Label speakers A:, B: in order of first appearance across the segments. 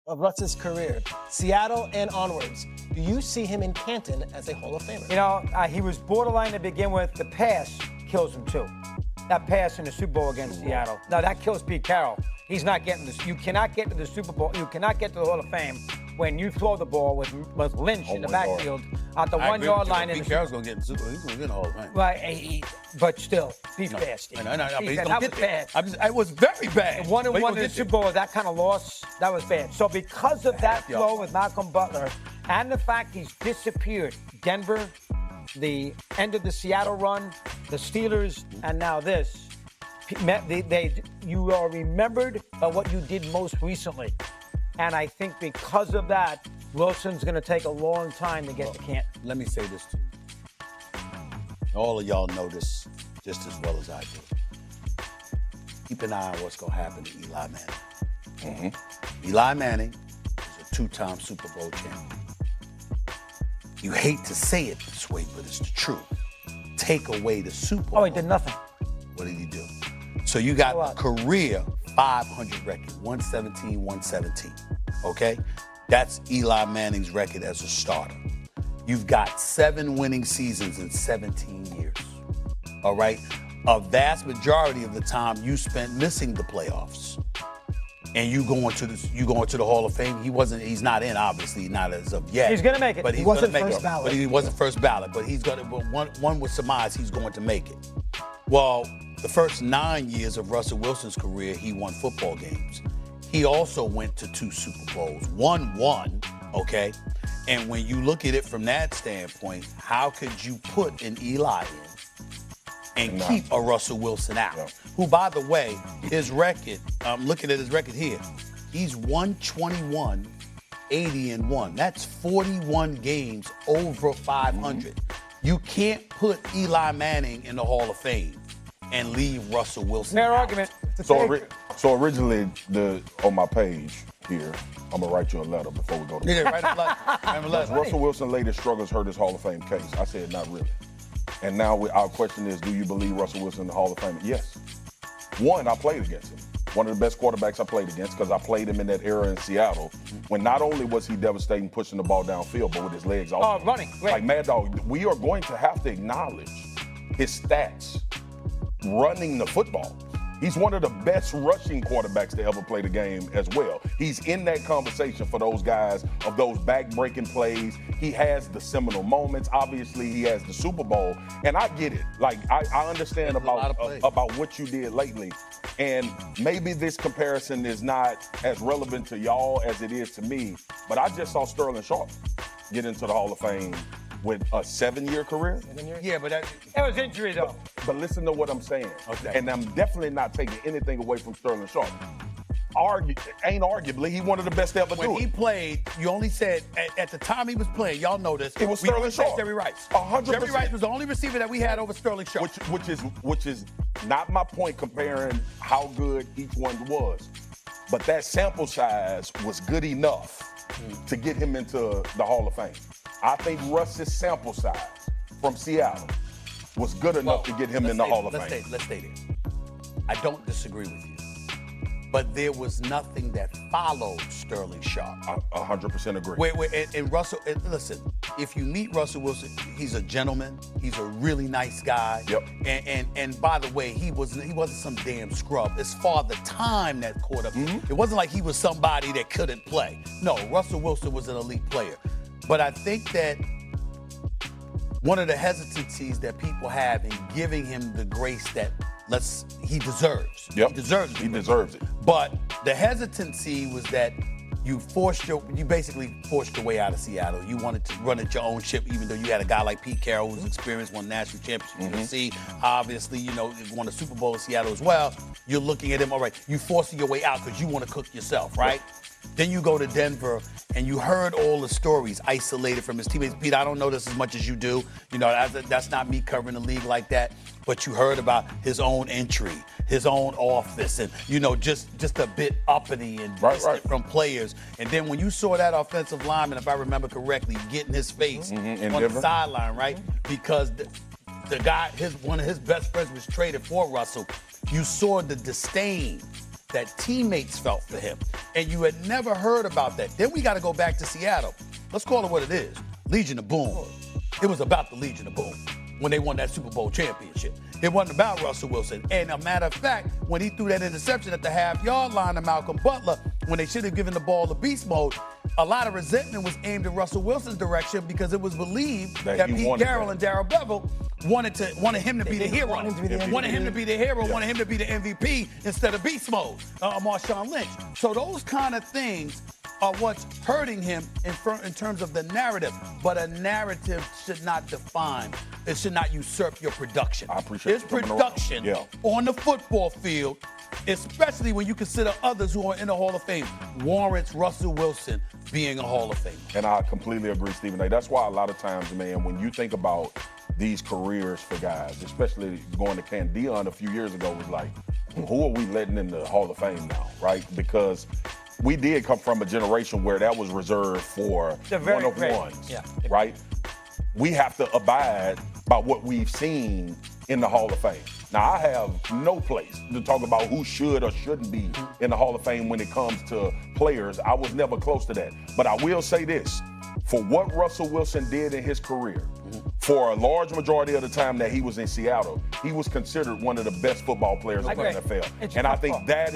A: of Russ's career, Seattle and onwards, do you see him in Canton as a Hall of Famer?
B: You know, he was borderline to begin with. The pass kills him, too. That pass in the Super Bowl against Seattle. Now, that kills Pete Carroll. He's not getting this. You cannot get to the Super Bowl. You cannot get to the Hall of Fame when you throw the ball with Lynch in the backfield at the 1 yard line.
C: Pete Carroll's going to get in the Super Bowl. He's going to get in the Hall of Fame.
B: Right, but still, Pete's bad, Steve.
C: No, but he's
B: That
C: going to
B: was
C: get there.
B: bad.
C: It was very bad.
B: 1-1 in the Super Bowl, that kind of loss, that was bad. So because of that throw with Malcolm Butler and the fact he's disappeared, Denver, the end of the Seattle run, the Steelers, and now this, you are remembered by what you did most recently. And I think because of that, Wilson's going to take a long time to get to Canton.
C: Let me say this to you. All of y'all know this just as well as I do. Keep an eye on what's going to happen to Eli Manning. Mm-hmm. Eli Manning is a 2-time Super Bowl champion. You hate to say it this way, but it's the truth. Take away the Super Bowl.
B: Oh, he did nothing.
C: What did he do? So you got a career 500 record, 117. Okay? That's Eli Manning's record as a starter. You've got 7 winning seasons in 17 years. All right? A vast majority of the time you spent missing the playoffs. And you going to the Hall of Fame. He's not in, obviously, not as of yet.
B: He's gonna make it.
C: But
A: He wasn't first ballot.
C: But he wasn't first ballot. But he's gonna. One would surmise he's going to make it. Well, the first 9 years of Russell Wilson's career, he won football games. He also went to 2 Super Bowls, won one, okay? And when you look at it from that standpoint, how could you put an Eli in and keep a Russell Wilson out? Yeah. Who, by the way, his record, I'm looking at his record here, he's 121, 80-1. That's 41 games over 500. You can't put Eli Manning in the Hall of Fame and leave Russell Wilson
B: Fair
C: out.
B: argument.
D: So originally, on my page here, I'm going to write you a letter before we go to
C: Yeah, write a letter.
D: Does Russell Wilson's latest struggles hurt his Hall of Fame case? I said not really. And now our question is, do you believe Russell Wilson in the Hall of Fame? Yes. One, I played against him. One of the best quarterbacks I played against because I played him in that era in Seattle when not only was he devastating pushing the ball downfield, but with his legs also.
B: Oh, running. Great.
D: Like Mad Dog, we are going to have to acknowledge his stats running the football. He's one of the best rushing quarterbacks to ever play the game as well. He's in that conversation for those guys of those back-breaking plays. He has the seminal moments. Obviously, he has the Super Bowl. And I get it. Like, I understand about what you did lately. And maybe this comparison is not as relevant to y'all as it is to me. But I just saw Sterling Sharp get into the Hall of Fame with a 7-year cared.
C: Yeah, but that
B: was injury, though.
D: But listen to what I'm saying.
C: Okay.
D: And I'm definitely not taking anything away from Sterling Sharp. Arguably, he one of the best to ever do it.
C: When he played, you only said, at the time he was playing, y'all know this.
D: It was Sterling Sharp.
C: Jerry Rice.
D: 100%.
C: Jerry Rice was the only receiver that we had over Sterling Sharp.
D: Which is not my point comparing how good each one was. But that sample size was good enough to get him into the Hall of Fame. I think Russ's sample size from Seattle was good enough to get him in the Hall of Fame.
C: Let's stay there. I don't disagree with you. But there was nothing that followed Sterling Sharp.
D: 100% agree.
C: And Russell, listen, if you meet Russell Wilson, he's a gentleman. He's a really nice guy.
D: Yep.
C: And by the way, he wasn't some damn scrub. As far the time that caught up, it wasn't like he was somebody that couldn't play. No, Russell Wilson was an elite player. But I think that one of the hesitancies that people have in giving him the grace that he deserves.
D: Yep.
C: He deserves it.
D: He deserves it.
C: But the hesitancy was that you basically forced your way out of Seattle. You wanted to run at your own ship, even though you had a guy like Pete Carroll who's experienced, won national championships in USC. Obviously, won a Super Bowl in Seattle as well. You're looking at him, all right, you forcing your way out because you want to cook yourself, right? Yep. Then you go to Denver, and you heard all the stories isolated from his teammates. Pete, I don't know this as much as you do. That's not me covering the league like that. But you heard about his own entry, his own office, and, just a bit uppity and distant from players. And then when you saw that offensive lineman, if I remember correctly, get in his face on the sideline, right? Because the guy, one of his best friends was traded for Russell. You saw the disdain that teammates felt for him. And you had never heard about that. Then we got to go back to Seattle. Let's call it what it is. Legion of Boom. It was about the Legion of Boom when they won that Super Bowl championship. It wasn't about Russell Wilson. And a matter of fact, when he threw that interception at the half-yard line to Malcolm Butler, when they should have given the ball to beast mode, a lot of resentment was aimed at Russell Wilson's direction because it was believed that Pete Carroll and Darrell Bevel wanted him to be the hero. Wanted him to be the hero, wanted him to be the MVP instead of beast mode, Marshawn Lynch. So those kind of things are what's hurting him in terms of the narrative. But a narrative should not define, it should not usurp your production.
D: I appreciate
C: His production on the football field, especially when you consider others who are in the Hall of Fame, warrants Russell Wilson being a Hall of Famer.
D: And I completely agree, Stephen A. That's why a lot of times, man, when you think about these careers for guys, especially going to Dion a few years ago was like, who are we letting in the Hall of Fame now, right? Because we did come from a generation where that was reserved for one-of-ones, right? We have to abide by what we've seen in the Hall of Fame. Now, I have no place to talk about who should or shouldn't be in the Hall of Fame when it comes to players. I was never close to that. But I will say this. For what Russell Wilson did in his career, for a large majority of the time that he was in Seattle, he was considered one of the best football players in the NFL. And I think that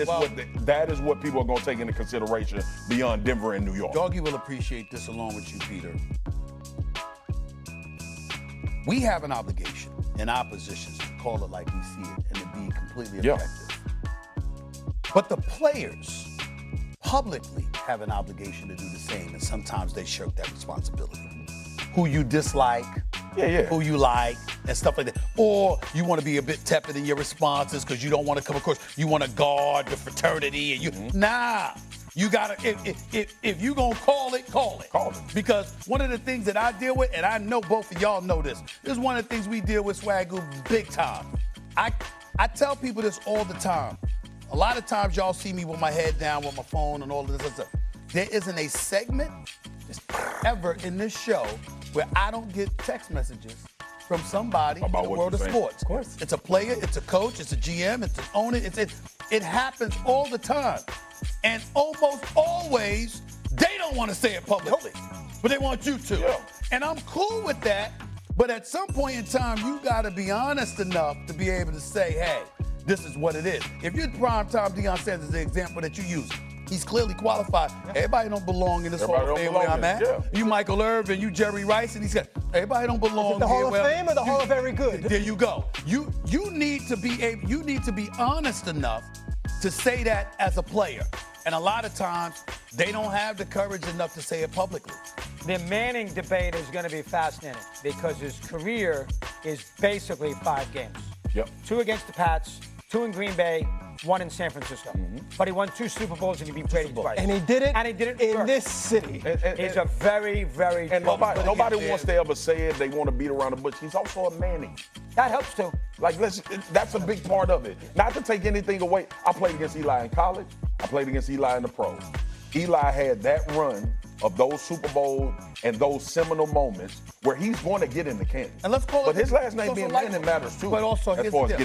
D: is what people are going to take into consideration beyond Denver and New York.
C: Doggy will appreciate this along with you, Peter. We have an obligation in our positions to call it like we see it and to be completely objective. But the players publicly have an obligation to do the same, and sometimes they shirk that responsibility. Who you dislike, who you like, and stuff like that. Or you want to be a bit tepid in your responses because you don't want to come across, you want to guard the fraternity, and you gotta, if you gonna call it. Because one of the things that I deal with, and I know both of y'all know this is one of the things we deal with, Swagoo, big time. I tell people this all the time. A lot of times y'all see me with my head down with my phone and all of this other stuff. There isn't a segment ever in this show where I don't get text messages from somebody in the world of sports. Of course. It's a player, it's a coach, it's a GM, it's an owner. It happens all the time. And almost always, they don't want to say it publicly, but they want you to. Yeah. And I'm cool with that, but at some point in time, you got to be honest enough to be able to say, hey, this is what it is. If you're primetime Deion Sanders, the example that you use, he's clearly qualified. Everybody don't belong in this Hall of Fame where I'm at. Yeah. You Michael Irvin, you Jerry Rice, and he's got everybody don't belong.
A: Is it the Hall of Fame or the Hall of Very Good?
C: There you go. You need to be honest enough to say that as a player. And a lot of times they don't have the courage enough to say it publicly.
B: The Manning debate is going to be fascinating because his career is basically 5 games.
D: Yep.
B: 2 against the Pats, 2 in Green Bay, 1 in San Francisco. But he won 2 Super Bowls and he beat Brady twice.
A: And he did it in
B: first.
A: this city.
B: He's a very, very
D: And nobody wants to ever say it. They want to beat around the bush. He's also a Manning.
B: That helps too.
D: Like, that's a big part of it. Not to take anything away. I played against Eli in college. I played against Eli in the pros. Eli had that run of those Super Bowls and those seminal moments where he's going to get in the cannon.
C: And let's call it.
D: But his last name being Manning matters too.
C: But also,
D: as far as getting